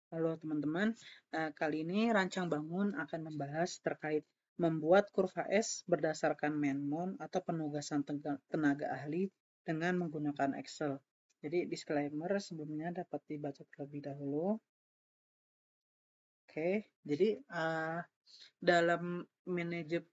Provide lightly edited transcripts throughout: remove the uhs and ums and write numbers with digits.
Halo teman-teman, kali ini Rancang Bangun akan membahas terkait membuat kurva S berdasarkan Menmon atau penugasan tenaga ahli dengan menggunakan Excel. Jadi disclaimer sebelumnya dapat dibaca terlebih dahulu. Oke, jadi dalam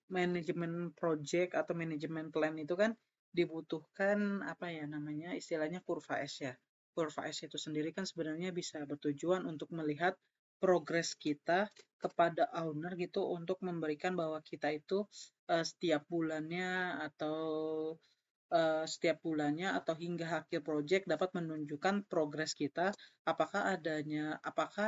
manajemen project atau manajemen plan itu kan dibutuhkan apa ya namanya istilahnya kurva S ya. Kurva S itu sendiri kan sebenarnya bisa bertujuan untuk melihat progres kita kepada owner gitu untuk memberikan bahwa kita itu setiap bulannya atau setiap bulannya atau hingga akhir project dapat menunjukkan progres kita apakah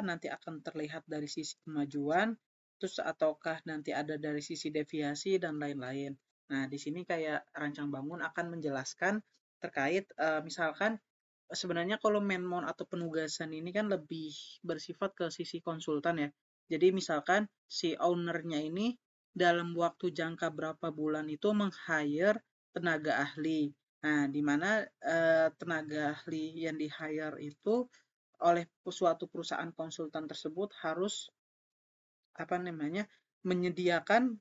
nanti akan terlihat dari sisi kemajuan terus ataukah nanti ada dari sisi deviasi dan lain-lain. Nah, di sini kayak Rancang Bangun akan menjelaskan terkait misalkan sebenarnya kalau menmon atau penugasan ini kan lebih bersifat ke sisi konsultan ya. Jadi misalkan si ownernya ini dalam waktu jangka berapa bulan itu meng-hire tenaga ahli. Nah, di mana tenaga ahli yang di-hire itu oleh suatu perusahaan konsultan tersebut harus apa namanya menyediakan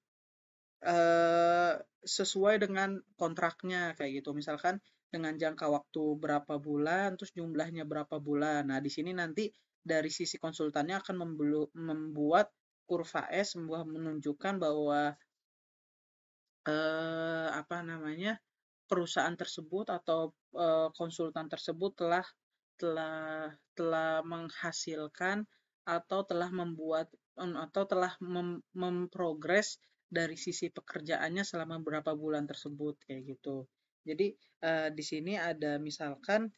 sesuai dengan kontraknya kayak gitu. Misalkan dengan jangka waktu berapa bulan, terus jumlahnya berapa bulan. Nah, di sini nanti dari sisi konsultannya akan membuat kurva S, menunjukkan bahwa apa namanya perusahaan tersebut atau konsultan tersebut telah menghasilkan atau telah membuat atau telah memprogres dari sisi pekerjaannya selama beberapa bulan tersebut kayak gitu. Jadi di sini ada misalkan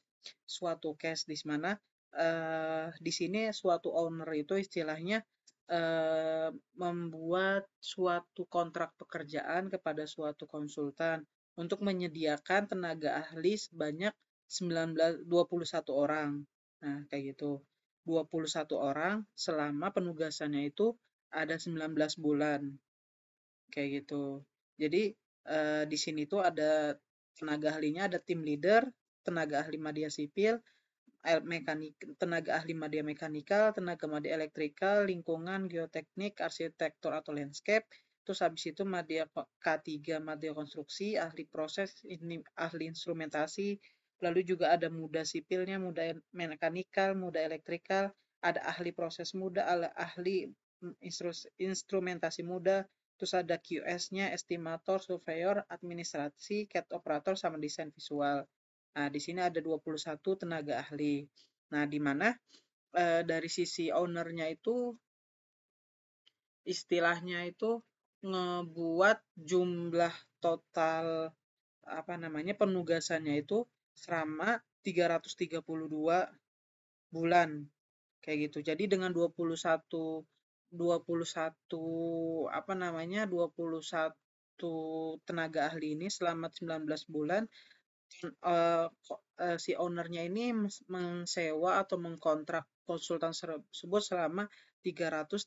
suatu case di mana di sini suatu owner itu istilahnya membuat suatu kontrak pekerjaan kepada suatu konsultan untuk menyediakan tenaga ahli sebanyak 21 orang. Nah, kayak gitu. 21 orang selama penugasannya itu ada 19 bulan. Kayak gitu. Jadi di sini tuh ada tenaga ahlinya, ada tim leader, tenaga ahli media sipil, tenaga ahli media mekanikal, tenaga media elektrikal, lingkungan, geoteknik, arsitektur atau landscape. Terus habis itu media K3, media konstruksi, ahli proses, ini ahli instrumentasi, lalu juga ada muda sipilnya, muda mekanikal, muda elektrikal, ada ahli proses muda, ada ahli instrumentasi muda, terus ada QS-nya, estimator, surveyor, administrasi, CAD operator, sama desain visual. Nah, di sini ada 21 tenaga ahli. Nah, di mana dari sisi ownernya itu istilahnya itu ngebuat jumlah total apa namanya penugasannya itu selama 332 bulan kayak gitu. Jadi dengan 21 apa namanya 21 tenaga ahli ini selama 19 bulan si ownernya ini mensewa atau mengkontrak konsultan tersebut selama 332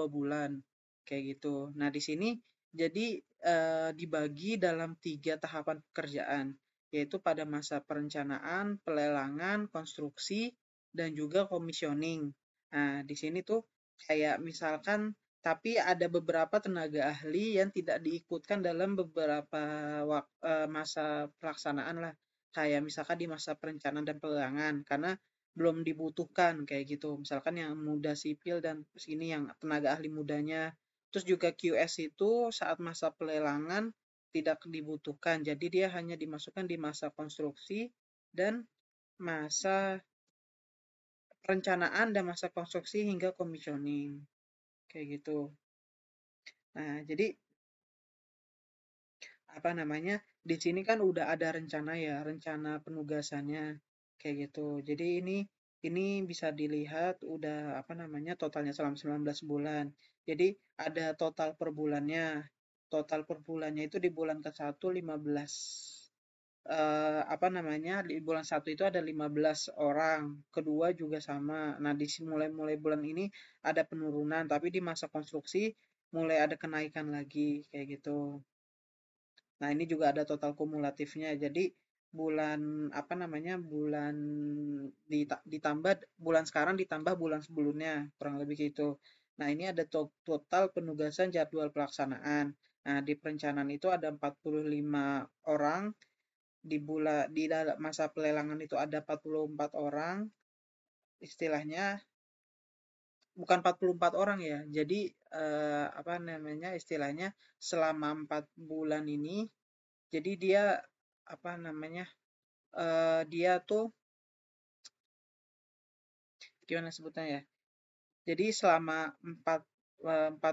bulan kayak gitu. Nah, di sini jadi dibagi dalam 3 tahapan pekerjaan, yaitu pada masa perencanaan, pelelangan, konstruksi, dan juga commissioning. Nah, di sini tuh kayak misalkan tapi ada beberapa tenaga ahli yang tidak diikutkan dalam beberapa masa pelaksanaan lah. Kayak misalkan di masa perencanaan dan pelelangan karena belum dibutuhkan kayak gitu. Misalkan yang muda sipil dan sini yang tenaga ahli mudanya. Terus juga QS itu saat masa pelelangan tidak dibutuhkan. Jadi dia hanya dimasukkan di masa konstruksi dan masa perencanaan dan masa konstruksi hingga commissioning. Kayak gitu. Nah, jadi apa namanya di sini kan udah ada rencana ya, rencana penugasannya kayak gitu. Jadi ini bisa dilihat udah apa namanya totalnya selama 19 bulan. Jadi ada total per bulannya. Total per bulannya itu di bulan ke-1 15 apa namanya di bulan 1 itu ada 15 orang, kedua juga sama. Nah, di mulai bulan ini ada penurunan, tapi di masa konstruksi mulai ada kenaikan lagi kayak gitu. Nah, ini juga ada total kumulatifnya. Jadi bulan apa namanya bulan ditambah bulan sekarang ditambah bulan sebelumnya kurang lebih gitu. Nah ini ada total penugasan jadwal pelaksanaan. Nah di perencanaan itu ada 45 orang, di dalam masa pelelangan itu ada 44 orang, istilahnya bukan 44 orang ya. Jadi apa namanya istilahnya selama 4 bulan ini, jadi dia apa namanya dia tuh gimana sebutnya ya? Jadi selama 4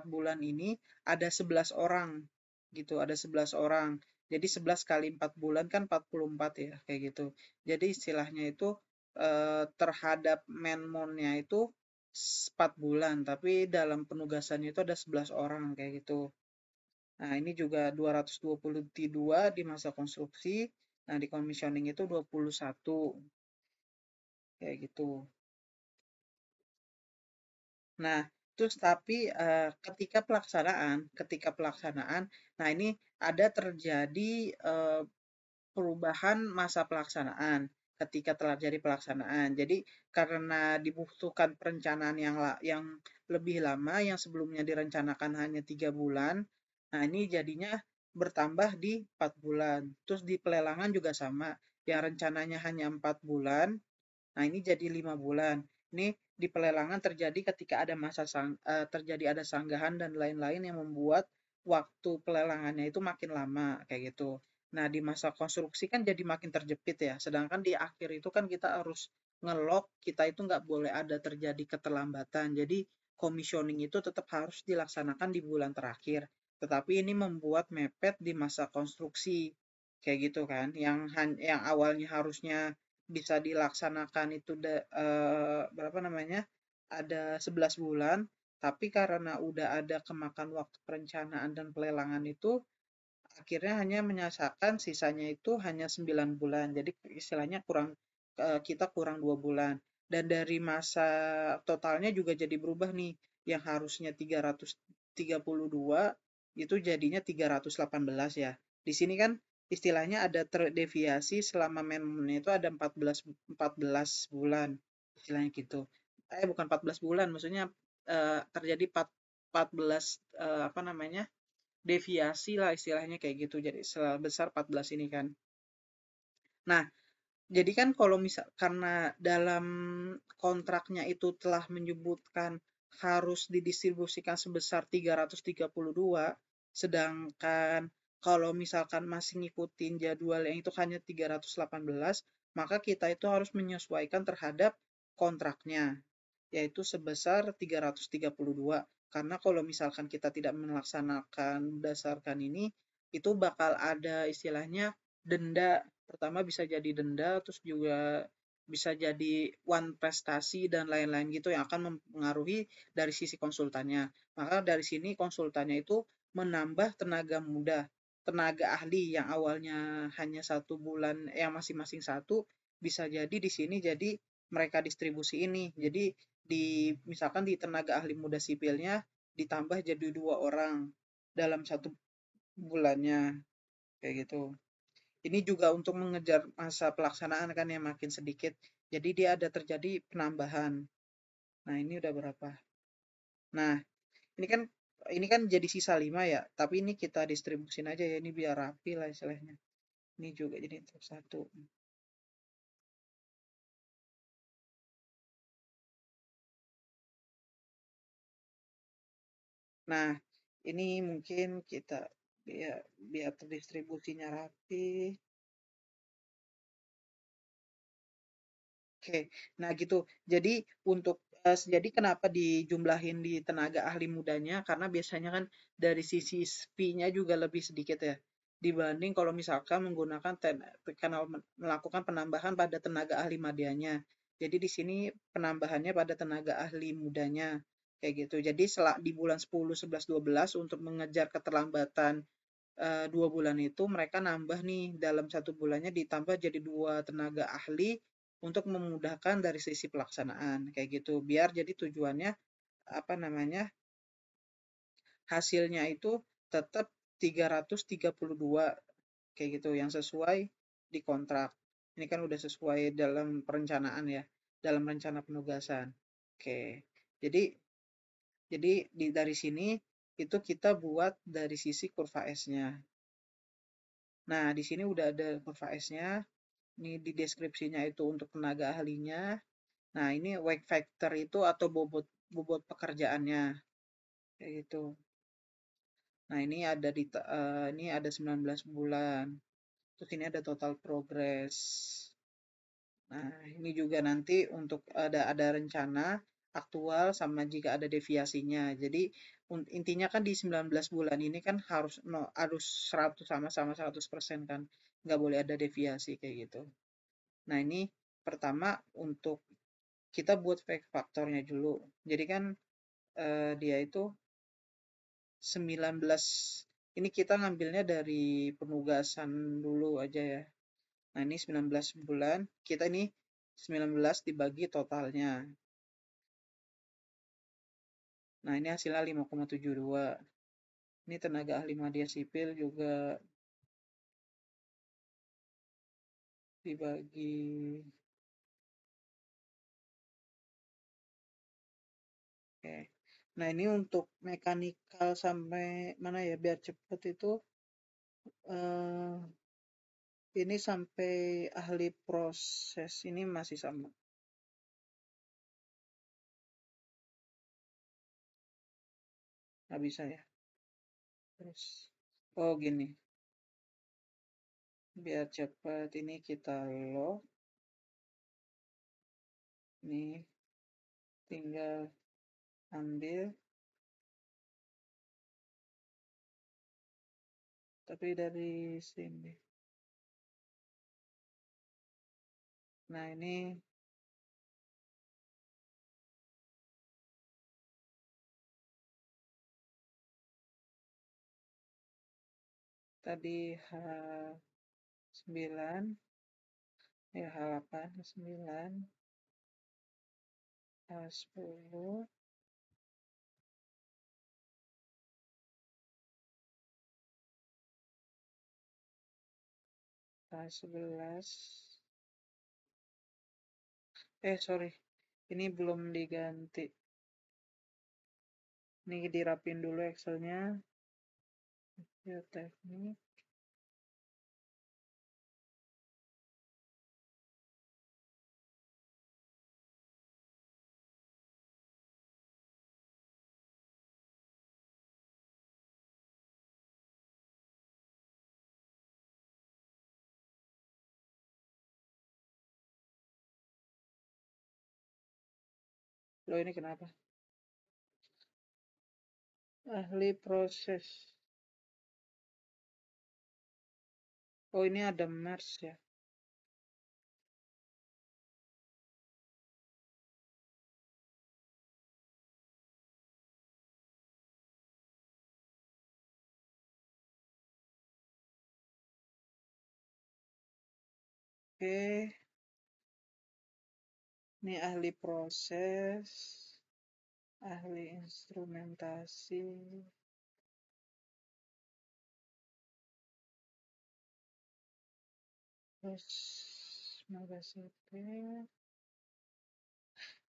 bulan ini ada 11 orang gitu, ada 11 orang. Jadi 11 kali 4 bulan kan 44 ya, kayak gitu. Jadi istilahnya itu terhadap menmonnya itu 4 bulan, tapi dalam penugasannya itu ada 11 orang kayak gitu. Nah, ini juga 222 di masa konstruksi. Nah, di commissioning itu 21 kayak gitu. Nah, terus tapi ketika pelaksanaan, nah ini ada terjadi perubahan masa pelaksanaan ketika telah jadi pelaksanaan. Jadi karena dibutuhkan perencanaan yang lebih lama, yang sebelumnya direncanakan hanya 3 bulan, nah ini jadinya bertambah di 4 bulan. Terus di pelelangan juga sama, yang rencananya hanya 4 bulan, nah, ini jadi 5 bulan. Ini di pelelangan terjadi ketika ada terjadi ada sanggahan dan lain-lain yang membuat waktu pelelangannya itu makin lama kayak gitu. Nah, di masa konstruksi kan jadi makin terjepit ya. Sedangkan di akhir itu kan kita harus ngelok, kita itu nggak boleh ada terjadi keterlambatan. Jadi commissioning itu tetap harus dilaksanakan di bulan terakhir. Tetapi ini membuat mepet di masa konstruksi kayak gitu kan. Yang awalnya harusnya bisa dilaksanakan itu berapa namanya, ada 11 bulan, tapi karena udah ada kemakan waktu perencanaan dan pelelangan itu, akhirnya hanya menyisakan sisanya itu hanya 9 bulan. Jadi istilahnya kita kurang 2 bulan. Dan dari masa totalnya juga jadi berubah nih, yang harusnya 332 itu jadinya 318 ya. Di sini kan istilahnya ada terdeviasi selama mennya itu ada 14 bulan istilahnya gitu. Bukan 14 bulan, maksudnya terjadi 14 apa namanya? Deviasi lah istilahnya kayak gitu. Jadi sebesar 14 ini kan. Nah, jadi kan kalau misal karena dalam kontraknya itu telah menyebutkan harus didistribusikan sebesar 332, sedangkan kalau misalkan masih ngikutin jadwal yang itu hanya 318, maka kita itu harus menyesuaikan terhadap kontraknya, yaitu sebesar 332. Karena kalau misalkan kita tidak melaksanakan berdasarkan ini, itu bakal ada istilahnya denda. Pertama bisa jadi denda, terus juga bisa jadi one prestasi dan lain-lain gitu yang akan mempengaruhi dari sisi konsultannya. Maka dari sini konsultannya itu menambah tenaga muda, tenaga ahli yang awalnya hanya 1 bulan, yang masing-masing satu, bisa jadi di sini jadi mereka distribusi ini. Jadi misalkan di tenaga ahli muda sipilnya ditambah jadi 2 orang dalam 1 bulannya kayak gitu. Ini juga untuk mengejar masa pelaksanaan kan yang makin sedikit. Jadi dia ada terjadi penambahan. Nah, ini udah berapa? Nah, ini kan jadi sisa 5 ya, tapi ini kita distribusin aja ya, ini biar rapi lah istilahnya. Ini juga jadi satu. Nah, ini mungkin kita biar terdistribusinya rapi. Oke, nah gitu. Jadi jadi kenapa dijumlahin di tenaga ahli mudanya? Karena biasanya kan dari sisi fee-nya juga lebih sedikit ya, dibanding kalau misalkan menggunakan karena melakukan penambahan pada tenaga ahli madanya. Jadi di sini penambahannya pada tenaga ahli mudanya kayak gitu. Jadi di bulan 10, 11, 12 untuk mengejar keterlambatan 2 bulan itu mereka nambah nih dalam 1 bulannya ditambah jadi 2 tenaga ahli untuk memudahkan dari sisi pelaksanaan kayak gitu. Biar jadi tujuannya apa namanya hasilnya itu tetap 332 kayak gitu yang sesuai di kontrak. Ini kan udah sesuai dalam perencanaan ya, dalam rencana penugasan. Oke. Jadi dari sini itu kita buat dari sisi kurva S-nya. Nah, di sini udah ada kurva S-nya. Ini di deskripsinya itu untuk tenaga ahlinya. Nah, ini wake factor itu atau bobot bobot pekerjaannya kayak gitu. Nah, ini ada ini ada 19 bulan. Terus ini ada total progress. Nah, ini juga nanti untuk ada rencana aktual sama jika ada deviasinya. Jadi intinya kan di 19 bulan ini kan harus harus 100 sama-sama 100% kan. Nggak boleh ada deviasi kayak gitu. Nah, ini pertama untuk kita buat faktornya dulu. Jadi kan dia itu 19, ini kita ngambilnya dari penugasan dulu aja ya. Nah, ini 19 bulan, kita ini 19 dibagi totalnya. Nah, ini hasilnya 5,72. Ini tenaga ahli media sipil juga dibagi. Oke. Nah, ini untuk mekanikal sampai mana ya biar cepet itu eh, ini sampai ahli proses ini masih sama. Nggak bisa ya. Terus, oh gini, biar cepat ini kita lock. Nih, tinggal ambil. Tapi dari sini. Nah, ini tadi H9, ya H8, H9, H10, H11. Sorry. Ini belum diganti. Ini dirapin dulu Excelnya. Ya, teknik. Loh, ini kenapa? Ahli proses. Oh, ini ada MERS ya. Oke. Ini ahli proses, ahli instrumentasi, terus maba sipil.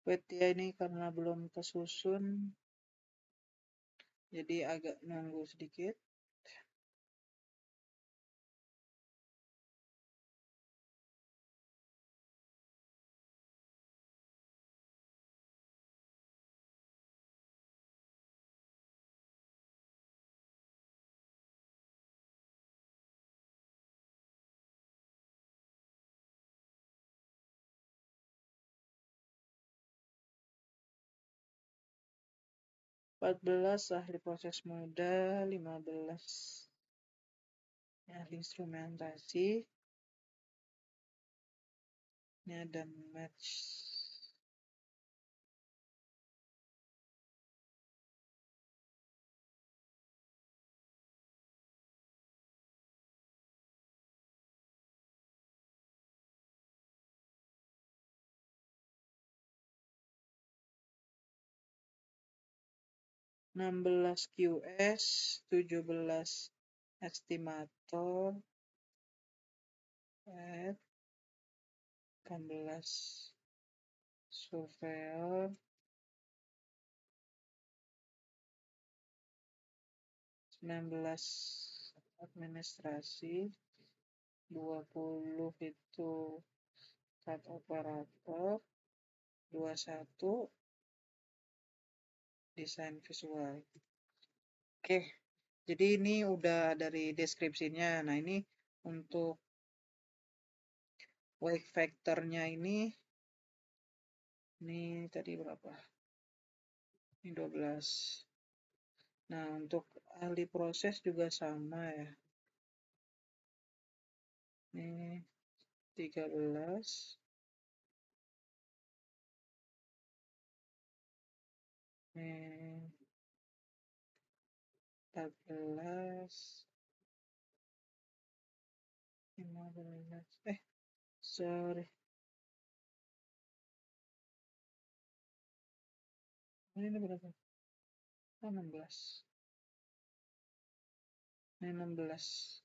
Wait ya, ini karena belum kesusun, jadi agak nunggu sedikit. Empat belas ahli proses muda, 15 ahli instrumentasi. Ini ada match. Enam belas QS, 17 estimator, Add 18 surveyor, 19 administrasi, 20 itu cut operator, 21 desain visual. Oke, jadi ini udah dari deskripsinya. Nah, ini untuk wake factornya ini tadi berapa? Ini 12. Nah, untuk ahli proses juga sama ya. Ini 13. Ini 14. 15. Sorry. Ini berapa? 16. Ini 16.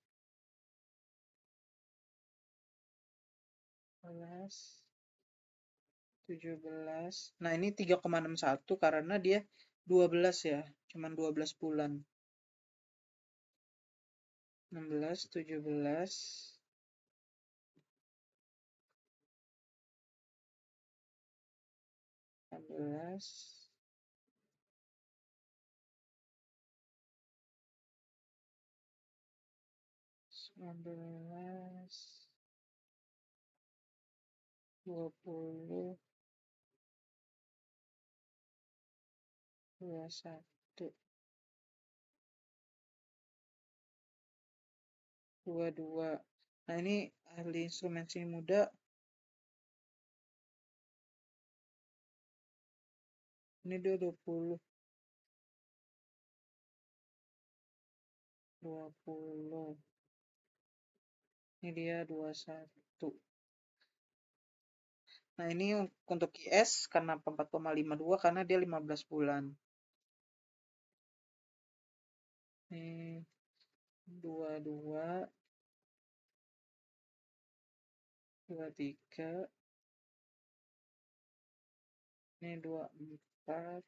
11. 17. Nah, ini 3,61 karena dia 12 ya. Cuman 12 bulan. 16, 17. 18. 19. 20. 21. 22. Nah, ini ahli instrumensi muda. Ini dia 20. 20. Ini dia 21. Nah, ini untuk IS karena 4,52 karena dia 15 bulan. Ini 22, 23. Ini 24.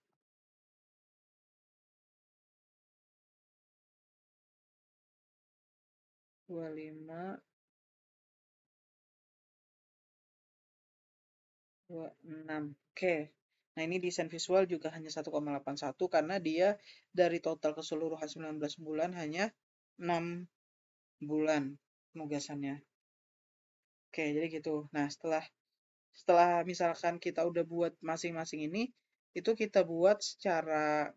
25. 26. Oke. Nah, ini desain visual juga hanya 1,81 karena dia dari total keseluruhan 19 bulan hanya 6 bulan penugasannya. Oke, jadi gitu. Nah, setelah misalkan kita udah buat masing-masing ini, itu kita buat secara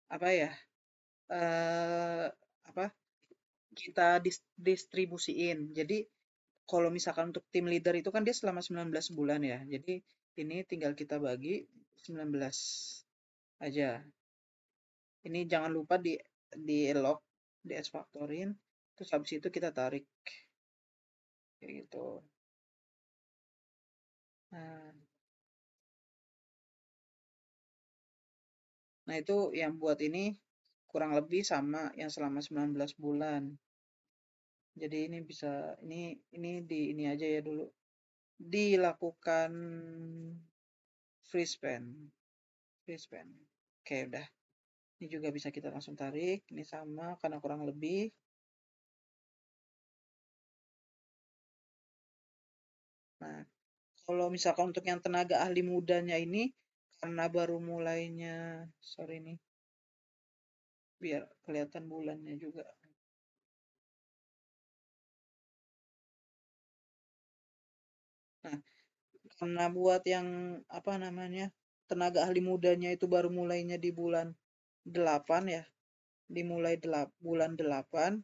apa ya? eh apa? Kita distribusiin. Jadi kalau misalkan untuk tim leader itu kan dia selama 19 bulan ya. Jadi ini tinggal kita bagi 19 aja. Ini jangan lupa di lock, di S factorin, terus habis itu kita tarik kayak gitu. Nah, nah itu yang buat ini kurang lebih sama yang selama 19 bulan. Jadi ini bisa ini aja ya dulu. Dilakukan free span. Free span. Oke, udah. Ini juga bisa kita langsung tarik. Ini sama karena kurang lebih. Nah, kalau misalkan untuk yang tenaga ahli mudanya ini, karena baru mulainya, sorry nih, biar kelihatan bulannya juga. Nah, karena buat yang, apa namanya, tenaga ahli mudanya itu baru mulainya di bulan 8 ya, dimulai bulan 8,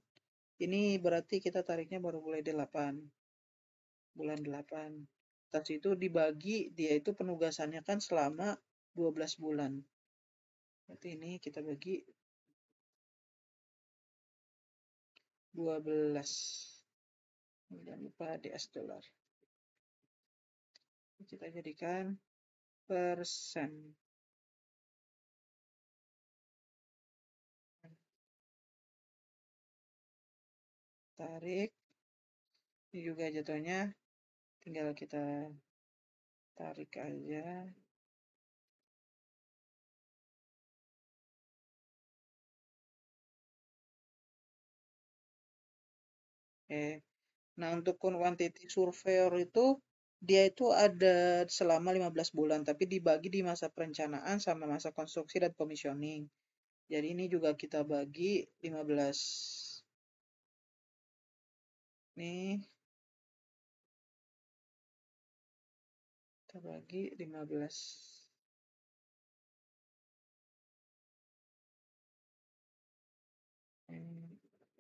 ini berarti kita tariknya baru mulai 8, bulan 8. Terus itu dibagi, dia itu penugasannya kan selama 12 bulan. Berarti ini kita bagi 12. Jangan lupa DS dolar. Kita jadikan persen. Tarik. Ini juga jatuhnya tinggal kita tarik aja. Oke. Nah, untuk quantity surveyor itu dia itu ada selama 15 bulan, tapi dibagi di masa perencanaan sama masa konstruksi dan commissioning. Jadi ini juga kita bagi 15. Nih, kita bagi 15.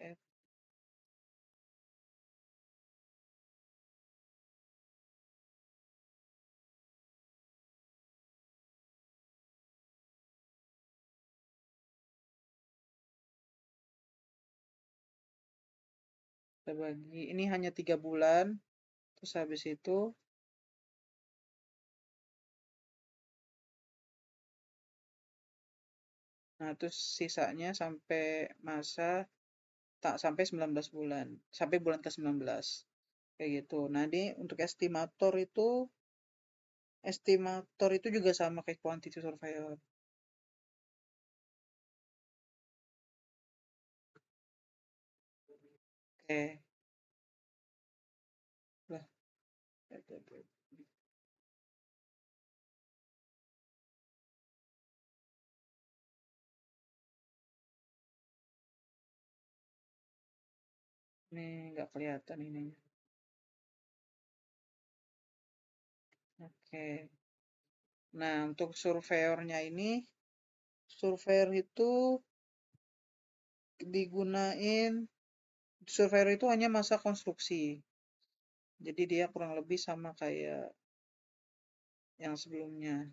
F kita bagi ini hanya 3 bulan, terus habis itu nah terus sisanya sampai masa tak sampai 19 bulan, sampai bulan ke-19 kayak gitu. Nah, ini untuk estimator itu juga sama kayak quantity surveyor. Oke, lah, ini nggak kelihatan ini. Oke. Nah, untuk surveyornya ini, surveyor itu digunain, surveyor itu hanya masa konstruksi. Jadi dia kurang lebih sama kayak yang sebelumnya.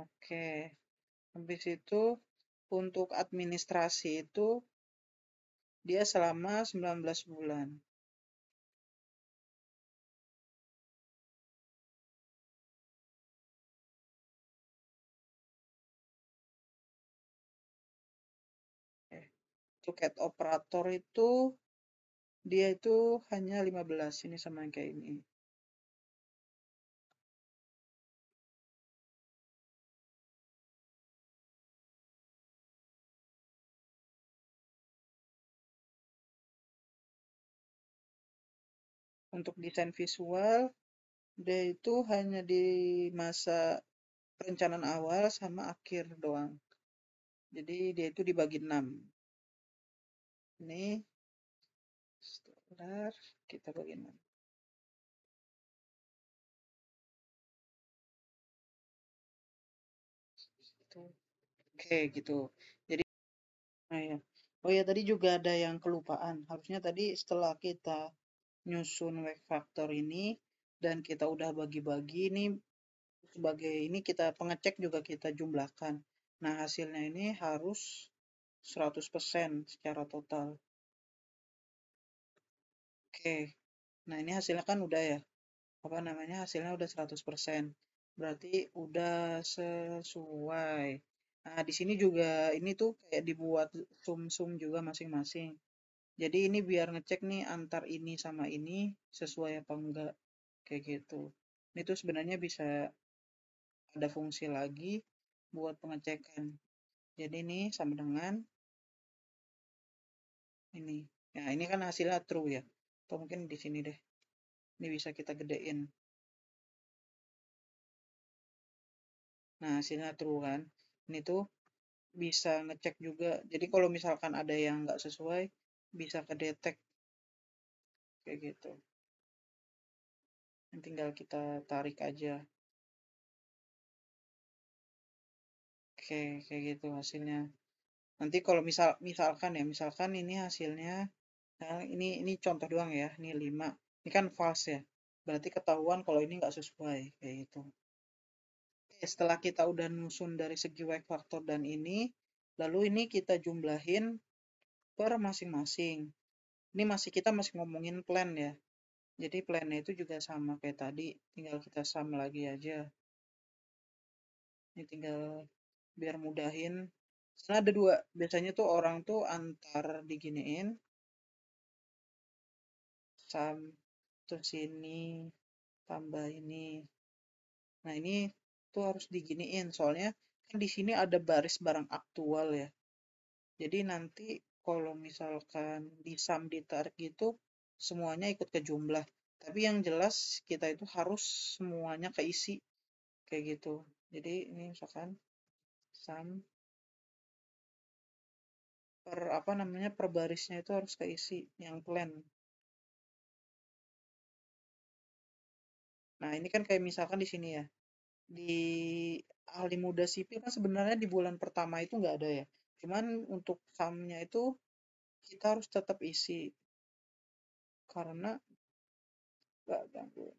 Oke. Habis itu untuk administrasi itu dia selama 19 bulan. Eh, Untuk CAD operator itu dia itu hanya 15. Ini sama yang kayak ini. Untuk desain visual dia itu hanya di masa perencanaan awal sama akhir doang. Jadi dia itu dibagi 6. Ini sebentar kita bagi 6. Oke, gitu. Jadi, nah ya. Oh ya, tadi juga ada yang kelupaan. Harusnya tadi setelah kita nyusun wave factor ini dan kita udah bagi-bagi ini sebagai ini kita pengecek juga kita jumlahkan. Nah, hasilnya ini harus 100% secara total. Oke. Nah, ini hasilnya kan udah ya. Apa namanya? Hasilnya udah 100%. Berarti udah sesuai. Nah, di sini juga ini tuh kayak dibuat sum-sum juga masing-masing. Jadi ini biar ngecek nih antar ini sama ini sesuai apa enggak kayak gitu. Ini tuh sebenarnya bisa ada fungsi lagi buat pengecekan. Jadi ini sama dengan ini. Nah, ini kan hasilnya true ya. Atau mungkin di sini deh. Ini bisa kita gedein. Nah, hasilnya true kan. Ini tuh bisa ngecek juga. Jadi kalau misalkan ada yang nggak sesuai, bisa kedetek kayak gitu. Yang tinggal kita tarik aja. Oke, kayak gitu hasilnya. Nanti kalau misalkan ini hasilnya, nah ini contoh doang ya, ini 5. Ini kan false ya. Berarti ketahuan kalau ini nggak sesuai kayak gitu. Oke, setelah kita udah nusun dari segi wake factor dan ini, lalu ini kita jumlahin per masing-masing. Ini kita masih ngomongin plan ya. Jadi plannya itu juga sama kayak tadi, tinggal kita sum lagi aja. Ini tinggal biar mudahin. Karena ada dua, biasanya tuh orang tuh antar diginiin, sum, terus ini, tambah ini. Nah ini tuh harus diginiin, soalnya kan di sini ada baris barang aktual ya. Jadi nanti kalau misalkan di sum ditarik gitu, semuanya ikut ke jumlah. Tapi yang jelas kita itu harus semuanya keisi kayak gitu. Jadi ini misalkan sum per apa namanya per barisnya itu harus keisi yang plan. Nah ini kan kayak misalkan di sini ya, di ahli muda sipil kan sebenarnya di bulan pertama itu nggak ada ya. Cuman untuk sumnya itu kita harus tetap isi karena nggak ganggu.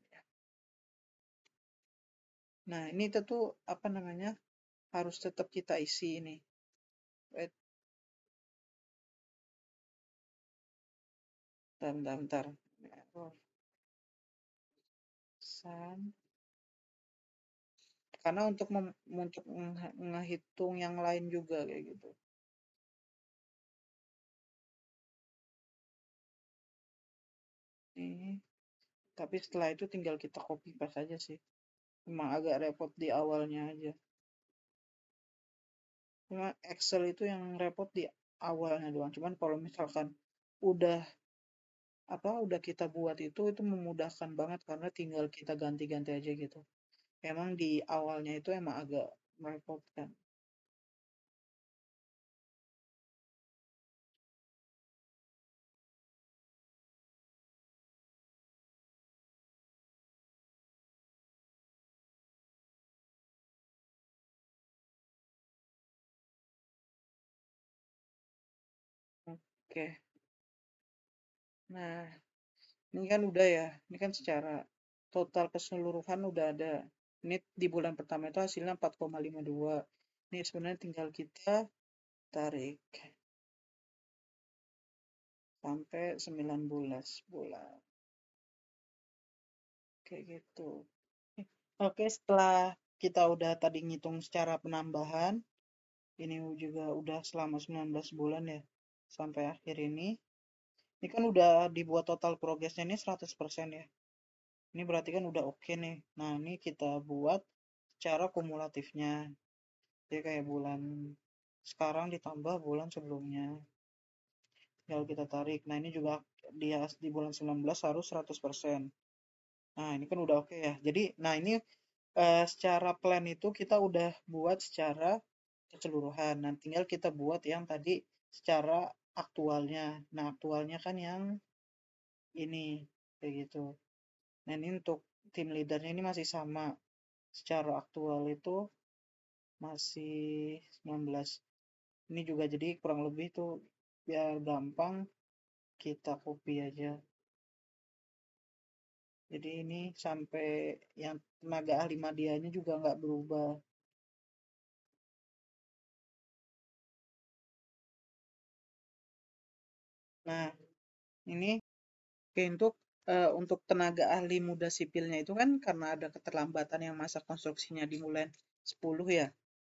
Nah ini tuh apa namanya harus tetap kita isi ini. Wait, bentar. Error. Sum. Karena untuk ngehitung yang lain juga kayak gitu. Ini, tapi setelah itu tinggal kita copy paste aja sih. Emang agak repot di awalnya aja. Cuma Excel itu yang repot di awalnya doang. Cuman kalau misalkan udah udah kita buat itu memudahkan banget karena tinggal kita ganti-ganti aja gitu. Emang di awalnya itu emang agak merepotkan. Oke. Nah, ini kan udah ya. Ini kan secara total keseluruhan udah ada. Ini di bulan pertama itu hasilnya 4,52. Ini sebenarnya tinggal kita tarik sampai 19 bulan. Kayak gitu. Oke, setelah kita udah tadi ngitung secara penambahan, ini juga udah selama 19 bulan ya, sampai akhir ini. Ini kan udah dibuat total progresnya ini 100% ya. Ini berarti kan udah oke nih. Nah, ini kita buat secara kumulatifnya. Jadi kayak bulan sekarang ditambah bulan sebelumnya. Tinggal kita tarik. Nah, ini juga di bulan 19 harus 100%. Nah, ini kan udah oke ya. Jadi, nah ini secara plan itu kita udah buat secara keseluruhan. Nah, tinggal kita buat yang tadi secara aktualnya. Nah, aktualnya kan yang ini kayak gitu. Nah, ini untuk tim leadernya ini masih sama. Secara aktual itu masih 19. Ini juga jadi kurang lebih tuh biar gampang kita copy aja. Jadi ini sampai yang tenaga ahli medianya juga nggak berubah. Nah, ini oke, untuk tenaga ahli muda sipilnya itu kan karena ada keterlambatan yang masa konstruksinya dimulai 10 ya.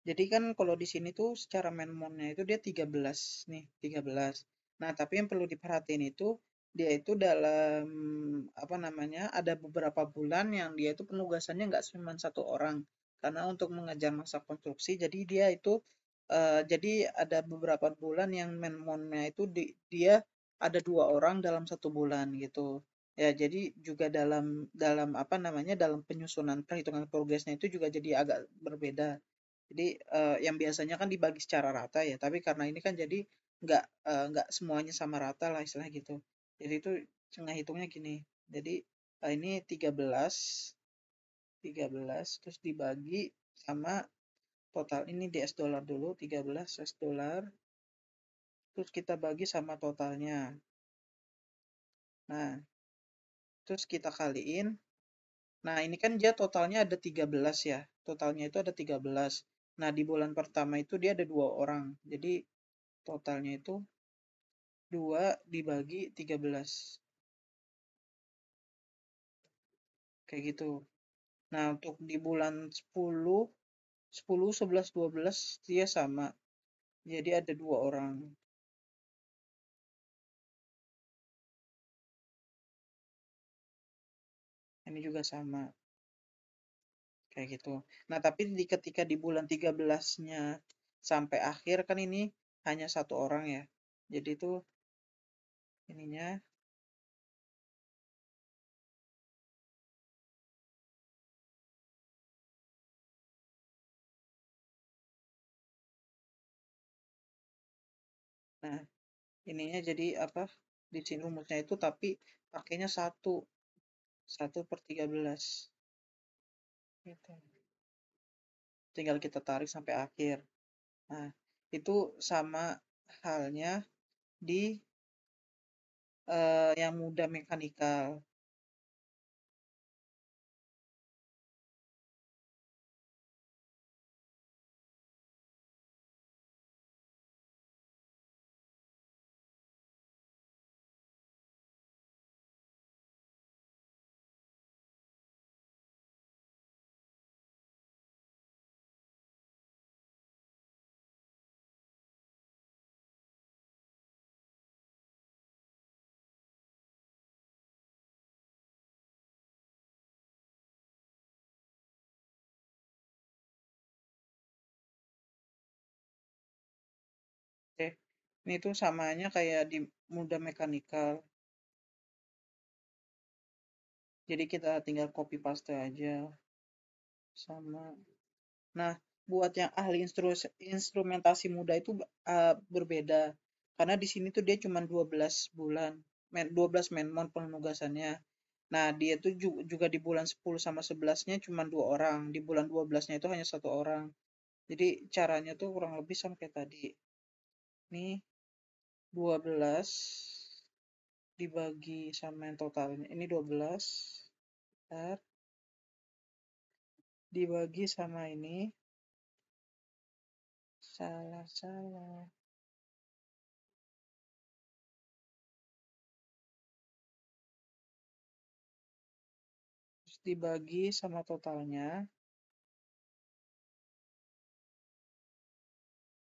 Jadi kan kalau di sini tuh secara menmonnya itu dia 13 nih, 13. Nah, tapi yang perlu diperhatiin itu dia itu dalam apa namanya ada beberapa bulan yang dia itu penugasannya nggak cuma satu orang. Karena untuk mengejar masa konstruksi, jadi dia itu jadi ada beberapa bulan yang menmonnya itu dia ada dua orang dalam satu bulan gitu. Ya, jadi juga dalam dalam apa namanya dalam penyusunan perhitungan progresnya itu juga jadi agak berbeda. Jadi yang biasanya kan dibagi secara rata ya, tapi karena ini kan jadi nggak semuanya sama rata lah istilah gitu. Jadi itu hitungnya gini. Jadi ini 13 terus dibagi sama total ini di US dollar dulu 13 US dollar terus kita bagi sama totalnya. Nah, terus kita kaliin. Nah, ini kan dia totalnya ada 13 ya. Totalnya itu ada 13. Nah, di bulan pertama itu dia ada dua orang. Jadi totalnya itu 2 dibagi 13. Kayak gitu. Nah, untuk di bulan 10, 10, 11, 12 dia sama. Jadi ada 2 orang. Ini juga sama. Kayak gitu. Nah, tapi ketika di bulan 13-nya sampai akhir kan ini hanya satu orang ya. Jadi itu ininya, nah ininya jadi apa? Di sini rumusnya itu tapi pakainya satu, 1/13. Gitu. Tinggal kita tarik sampai akhir. Nah, itu sama halnya di yang mudah mekanikal. Oke. Ini tuh samanya kayak di mudah mekanikal. Jadi kita tinggal copy paste aja sama. Nah, buat yang ahli instrumentasi muda itu berbeda. Karena di sini tuh dia cuma 12 bulan. 12 month penugasannya. Nah, dia tuh juga di bulan 10 sama 11-nya cuma 2 orang. Di bulan 12-nya itu hanya satu orang. Jadi caranya tuh kurang lebih sama kayak tadi. Nih, 12 dibagi sama yang totalnya. Ini 12. Ntar, dibagi sama ini. Salah. Terus dibagi sama totalnya.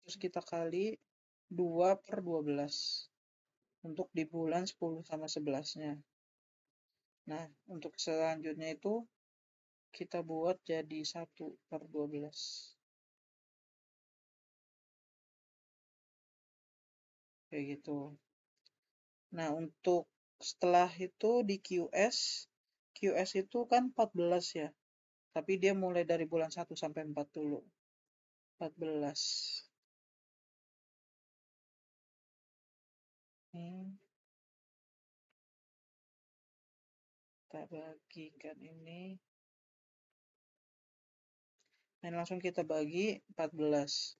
Terus kita kali 2/12 untuk di bulan 10 sama 11-nya. Nah, untuk selanjutnya itu kita buat jadi 1/12. Kayak gitu. Nah, untuk setelah itu di QS itu kan 14 ya. Tapi dia mulai dari bulan 1 sampai 4 dulu. 14. Ini kita bagikan ini. Dan langsung kita bagi 14.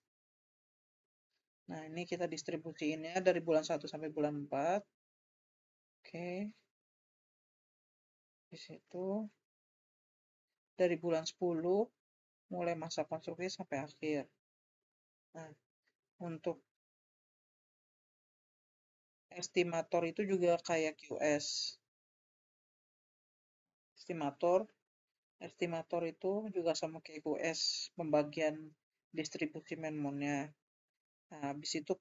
Nah, ini kita distribusiinnya dari bulan 1 sampai bulan 4. Oke, di situ dari bulan 10 mulai masa konstruksi sampai akhir. Nah, untuk estimator itu juga kayak QS. Estimator, estimator itu juga sama kayak QS, pembagian distribusi menmonnya. Nah, habis itu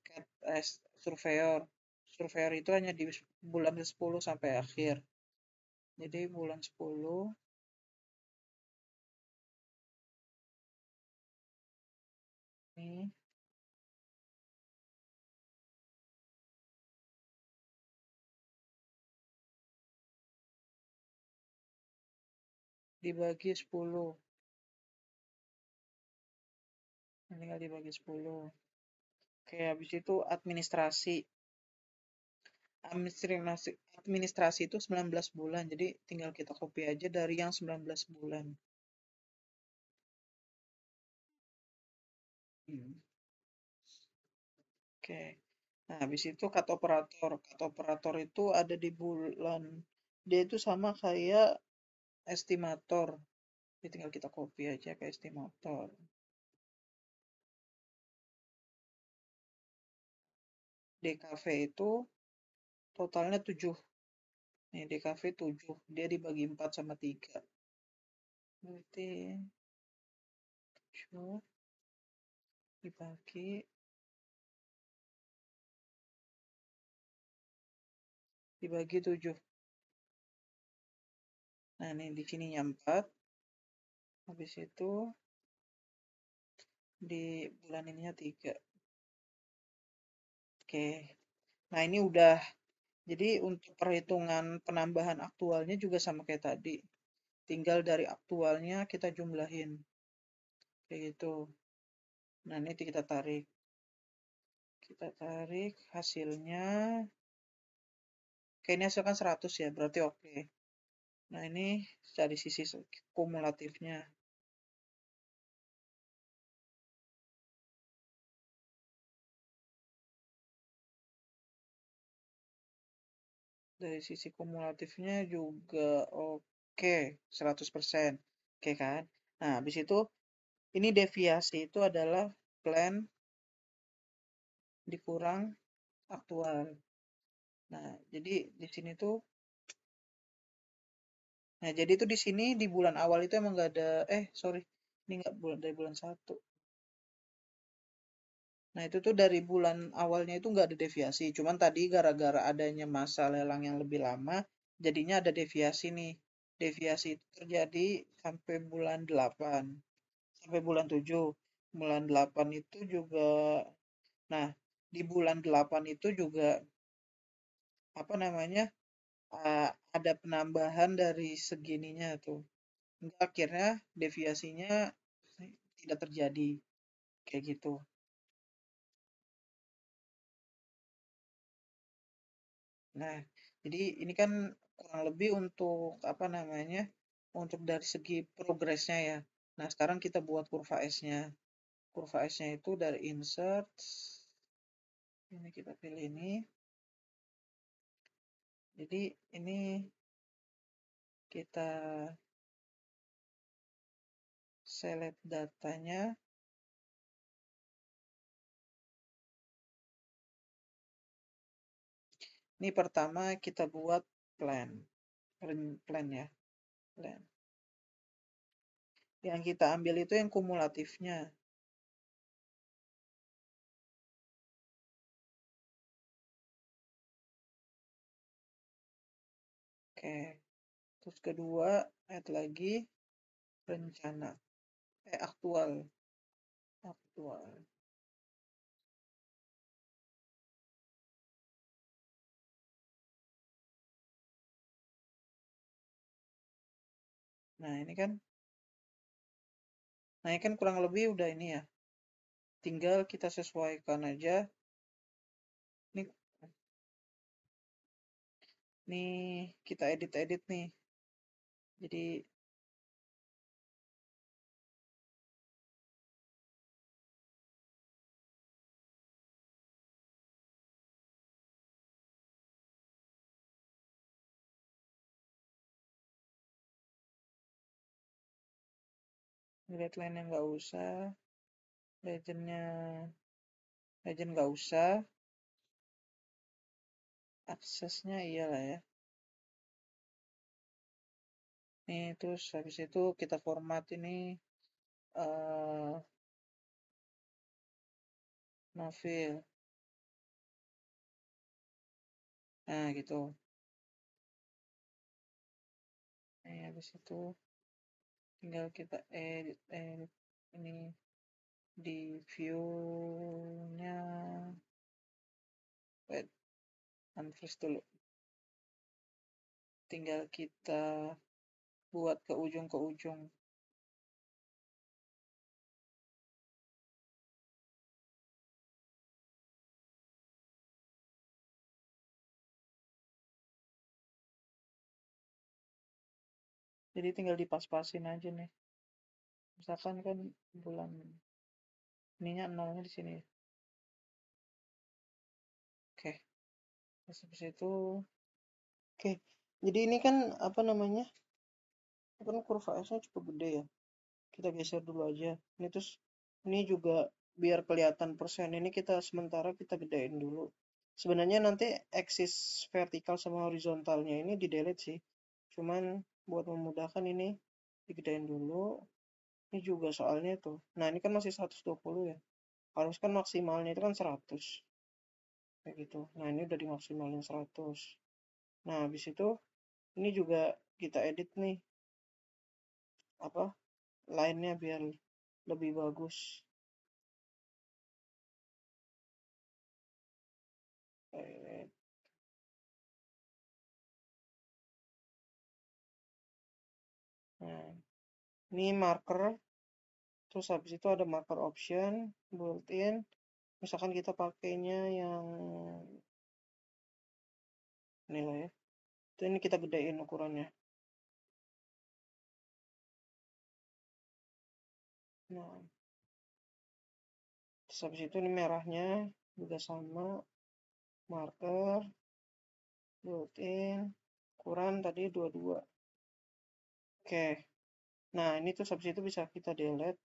surveyor. Surveyor itu hanya di bulan 10 sampai akhir. Jadi bulan 10 ini dibagi 10. Tinggal dibagi 10. Oke, habis itu administrasi. Administrasi administrasi itu 19 bulan. Jadi tinggal kita copy aja dari yang 19 bulan. Hmm. Oke. Nah, habis itu cut operator. Cut operator itu ada di bulan. Dia itu sama kayak estimator. Jadi tinggal kita copy aja ke estimator. DKV itu totalnya 7. Nih DKV 7, dia dibagi 4 sama 3. Berarti 7 dibagi 7. Nah, ini di sininya 4. Habis itu di bulan ininya 3. Oke. Nah, ini udah. Jadi untuk perhitungan penambahan aktualnya juga sama kayak tadi. Tinggal dari aktualnya kita jumlahin. Kayak gitu. Nah, ini kita tarik. Kita tarik hasilnya. Oke, ini hasilkan 100 ya, berarti oke. Nah, ini dari sisi kumulatifnya. Dari sisi kumulatifnya juga oke, 100%. Oke kan? Nah, habis itu ini deviasi itu adalah plan dikurang aktual. Nah, jadi di sini tuh nah, jadi tuh di sini di bulan awal itu emang nggak ada sorry. Ini nggak bulan dari bulan 1. Nah, itu tuh dari bulan awalnya itu nggak ada deviasi. Cuman tadi gara-gara adanya masa lelang yang lebih lama, jadinya ada deviasi nih. Deviasi itu terjadi sampai bulan 8. Sampai bulan 7. Bulan 8 itu juga, nah, di bulan 8 itu juga, apa namanya, ada penambahan dari segininya tuh. Hingga akhirnya deviasinya tidak terjadi. Kayak gitu. Nah, jadi ini kan kurang lebih untuk apa namanya? Untuk dari segi progresnya ya. Nah, sekarang kita buat kurva S-nya. Kurva S-nya itu dari insert. Ini kita pilih ini. Jadi ini kita select datanya. Ini pertama kita buat plan. Plan ya. Plan. Yang kita ambil itu yang kumulatifnya. Oke. Terus kedua, add lagi rencana. Aktual. Aktual. Nah, ini kan kurang lebih udah ini ya. Tinggal kita sesuaikan aja. Ini, nih kita edit-edit nih. Jadi guideline yang nggak usah, legendnya legend nggak usah, aksesnya iyalah ya. Nih terus habis itu kita format ini novel. Nah gitu. Nih habis itu tinggal kita edit ini di view-nya. Wait, unfreeze dulu. Tinggal kita buat ke ujung. Jadi tinggal dipas-pasin aja nih. Misalkan kan bulan ininya nolnya di sini. Oke. Terus habis itu oke. Jadi ini kan apa namanya? Kan kurva S-nya cukup gede ya. Kita geser dulu aja. Ini terus ini juga biar kelihatan persen ini kita sementara kita gedein dulu. Sebenarnya nanti aksis vertikal sama horizontalnya ini di delete sih. Cuman buat memudahkan ini digedein dulu. Ini juga soalnya tuh. Nah ini kan masih 120 ya. Harus kan maksimalnya itu kan 100. Kayak gitu. Nah ini udah dimaksimalin 100. Nah habis itu ini juga kita edit nih. Apa? Line-nya biar lebih bagus. Nah, ini marker. Terus habis itu ada marker option, built-in. Misalkan kita pakainya yang ini lah ya. Ini kita gedein ukurannya. Nah, terus habis itu ini merahnya juga sama. Marker, built-in, ukuran tadi 22. Oke. Nah, ini terus habis itu bisa kita delete.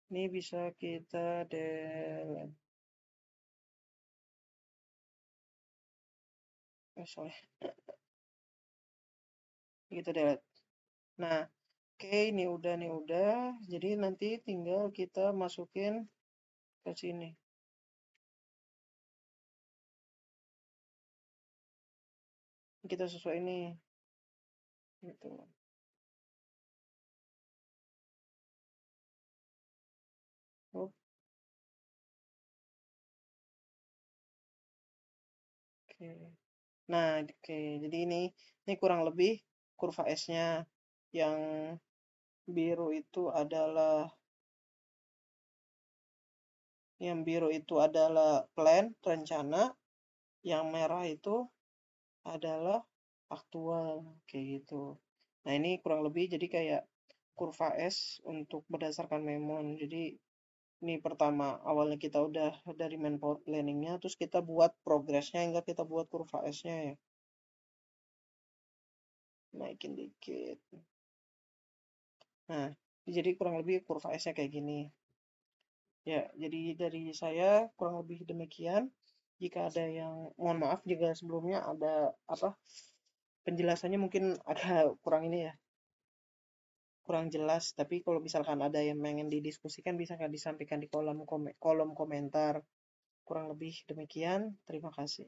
Ini bisa kita delete. Sorry. Kita delete. Nah, oke, ini udah, nih udah. Jadi nanti tinggal kita masukin ke sini. Kita sesuai ini. Gitu. Oke. Nah, oke. Jadi ini kurang lebih kurva S-nya. Yang biru itu adalah plan, rencana. Yang merah itu adalah aktual, kayak gitu. Nah, ini kurang lebih jadi kayak kurva S untuk berdasarkan memon. Jadi ini pertama, awalnya kita udah dari main power planningnya, terus kita buat progresnya hingga kita buat kurva S-nya ya. Naikin dikit. Nah, jadi kurang lebih kurva S-nya kayak gini. Ya, jadi dari saya kurang lebih demikian. Jika ada yang, mohon maaf jika sebelumnya ada apa penjelasannya mungkin agak kurang ini ya, kurang jelas. Tapi kalau misalkan ada yang pengen didiskusikan bisa nggak disampaikan di kolom komentar. Kurang lebih demikian. Terima kasih.